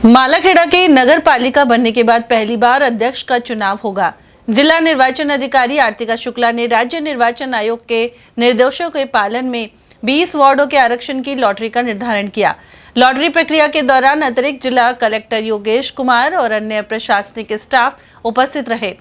मालाखेड़ा के नगर पालिका बनने के बाद पहली बार अध्यक्ष का चुनाव होगा। जिला निर्वाचन अधिकारी आर्तिका शुक्ला ने राज्य निर्वाचन आयोग के निर्देशों के पालन में 20 वार्डों के आरक्षण की लॉटरी का निर्धारण किया। लॉटरी प्रक्रिया के दौरान अतिरिक्त जिला कलेक्टर योगेश कुमार और अन्य प्रशासनिक स्टाफ उपस्थित रहे।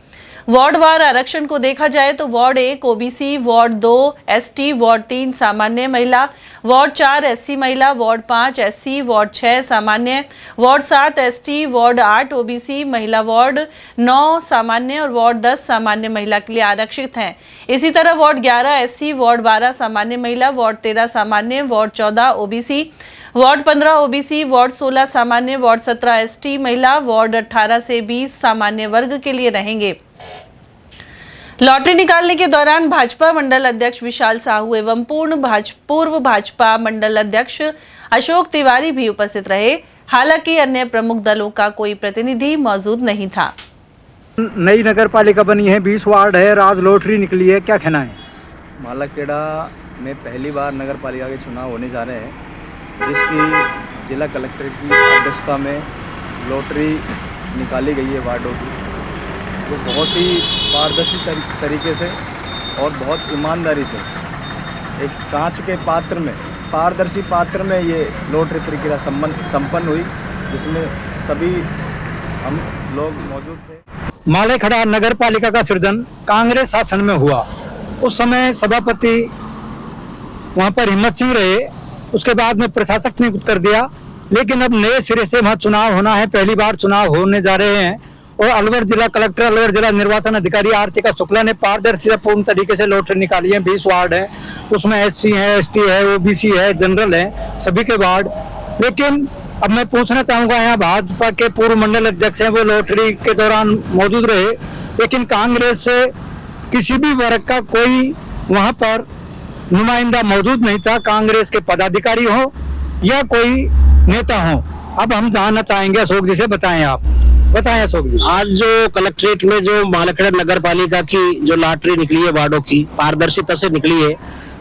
वार्डवार आरक्षण को देखा जाए तो ward 1 OBC, ward 2 ST, ward 3 सामान्य महिला, वार्ड 4 एससी महिला, वार्ड 5 एससी, वार्ड 6 सामान्य, वार्ड 7 एसटी, वार्ड 8 ओबीसी महिला, वार्ड 9 सामान्य और वार्ड 10 सामान्य महिला के लिए आरक्षित हैं। इसी तरह वार्ड 11 एससी, वार्ड 12 सामान्य महिला, वार्ड 13 सामान्य, ward 14 OBC, ward 15 OBC, ward 16 सामान्य, वार्ड 17 एसटी महिला, वार्ड 18 से 20 सामान्य वर्ग के लिए रहेंगे। लॉटरी निकालने के दौरान भाजपा मंडल अध्यक्ष विशाल साहू एवं पूर्व भाजपा मंडल अध्यक्ष अशोक तिवारी भी उपस्थित रहे। हालांकि अन्य प्रमुख दलों का कोई प्रतिनिधि मौजूद नहीं था। नई नगर पालिका बनी है, 20 वार्ड है, राज लॉटरी निकली है, क्या कहना है? मालाखेड़ा में पहली बार नगर पालिका के चुनाव होने जा रहे हैं, जिसकी जिला कलेक्टर की अध्यक्षता में लॉटरी निकाली गई है वार्डों की। तो बहुत ही पारदर्शी तरीके से और बहुत ईमानदारी से एक कांच के पात्र में, पारदर्शी पात्र में ये लॉटरी प्रक्रिया संपन्न हुई, जिसमें सभी हम लोग मौजूद थे। मालाखेड़ा नगर पालिका का सृजन कांग्रेस शासन में हुआ। उस समय सभापति वहां पर हिम्मत सिंह रहे, उसके बाद में प्रशासक ने कर दिया। लेकिन अब नए सिरे से वहां चुनाव होना है, पहली बार चुनाव होने जा रहे हैं और अलवर जिला कलेक्टर, अलवर जिला निर्वाचन अधिकारी आर्तिका शुक्ला ने पारदर्शी पूर्ण तरीके से लॉटरी निकाली है। 20 वार्ड है, उसमें एससी है, एसटी है, ओबीसी है, जनरल है, सभी के वार्ड। लेकिन अब मैं पूछना चाहूंगा, यहाँ भाजपा के पूर्व मंडल अध्यक्ष हैं, वो लॉटरी के दौरान मौजूद रहे, लेकिन कांग्रेस से किसी भी वर्ग का कोई वहां पर नुमाइंदा मौजूद नहीं था, कांग्रेस के पदाधिकारी हो या कोई नेता हो। अब हम जानना चाहेंगे अशोक जी से, बताएं अशोक जी। आज जो कलेक्ट्रेट में जो मालाखेड़ा नगर पालिका की जो लॉटरी निकली है वार्डों की, पारदर्शिता से निकली है।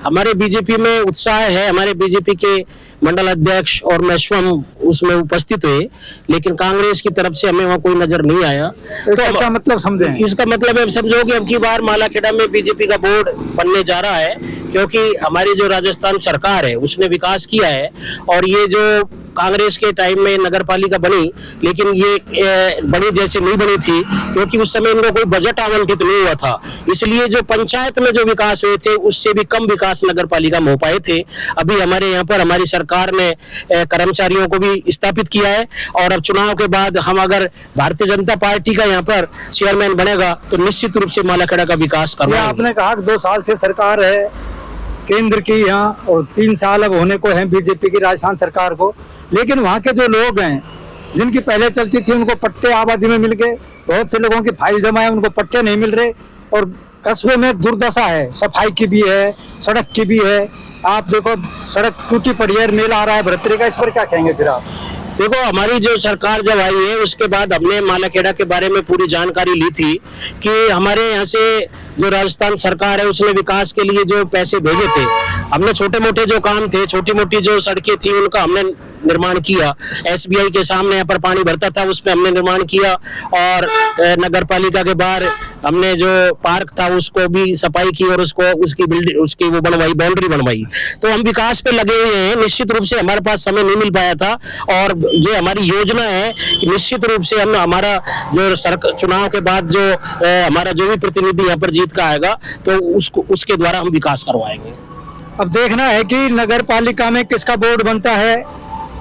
हमारे बीजेपी में उत्साह है, हमारे बीजेपी के मंडल अध्यक्ष और मैं स्वयं उसमें उपस्थित हुए, लेकिन कांग्रेस की तरफ से हमें वहाँ कोई नजर नहीं आया। तो इसका मतलब समझें? इसका मतलब है समझो कि अब की बार मालाखेड़ा में बीजेपी का बोर्ड बनने जा रहा है, क्योंकि हमारी जो राजस्थान सरकार है उसने विकास किया है। और ये जो कांग्रेस के टाइम में नगर पालिका बनी, लेकिन ये बनी जैसे नहीं बनी थी, क्योंकि उस समय इनको कोई बजट आवंटित नहीं हुआ था। इसलिए जो पंचायत में जो विकास हुए थे उससे भी कम विकास नगर पालिका में हो पाए थे। अभी हमारे यहाँ पर हमारी सरकार ने कर्मचारियों को भी स्थापित किया है और अब चुनाव के बाद हम अगर भारतीय जनता पार्टी का यहाँ पर चेयरमैन बनेगा तो निश्चित रूप से मालाखेड़ा का विकास करवाएंगे। आपने कहा 2 साल से सरकार है केंद्र की यहाँ और 3 साल अब होने को है बीजेपी की राजस्थान सरकार को, लेकिन वहाँ के जो लोग हैं जिनकी पहले चलती थी उनको पट्टे आबादी में मिल गए, बहुत से लोगों की फाइल जमा है, उनको पट्टे नहीं मिल रहे और कस्बे में दुर्दशा है, सफाई की भी है, सड़क की भी है। आप देखो सड़क टूटी पड़ी है, मेला आ रहा है भरतरी का, इस पर क्या कहेंगे फिर आप? देखो, हमारी जो सरकार जब आई है उसके बाद हमने मालाखेड़ा के बारे में पूरी जानकारी ली थी कि हमारे यहाँ से जो राजस्थान सरकार है उसने विकास के लिए जो पैसे भेजे थे, हमने छोटे मोटे जो काम थे, छोटी मोटी जो सड़कें थी उनका हमने निर्माण किया। एसबीआई के सामने यहाँ पर पानी भरता था, उसमें हमने निर्माण किया और नगर पालिका के बाहर हमने जो पार्क था उसको भी सफाई की और उसकी बिल्डिंग उसकी वो बनवाई, बाउंड्री बनवाई। तो हम विकास पे लगे हुए हैं। निश्चित रूप से हमारे पास समय नहीं मिल पाया था और ये हमारी योजना है कि निश्चित रूप से हम हमारा जो चुनाव के बाद जो हमारा जो भी प्रतिनिधि यहाँ पर जीत का आएगा तो उसके द्वारा हम विकास करवाएंगे। अब देखना है कि नगर पालिका में किसका बोर्ड बनता है।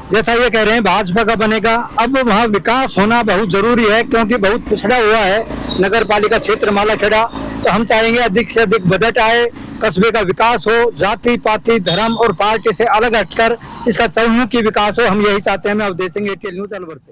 जैसा ये कह रहे हैं भाजपा का बनेगा। अब वहाँ विकास होना बहुत जरूरी है, क्योंकि बहुत पिछड़ा हुआ है नगर पालिका क्षेत्र मालाखेड़ा। तो हम चाहेंगे अधिक से अधिक बजट आए, कस्बे का विकास हो, जाति पाति धर्म और पार्टी से अलग हटकर इसका चहुमुखी विकास हो। हम यही चाहते हैं। मैं अवधेश सिंह, ATL न्यूज़ अलवर से।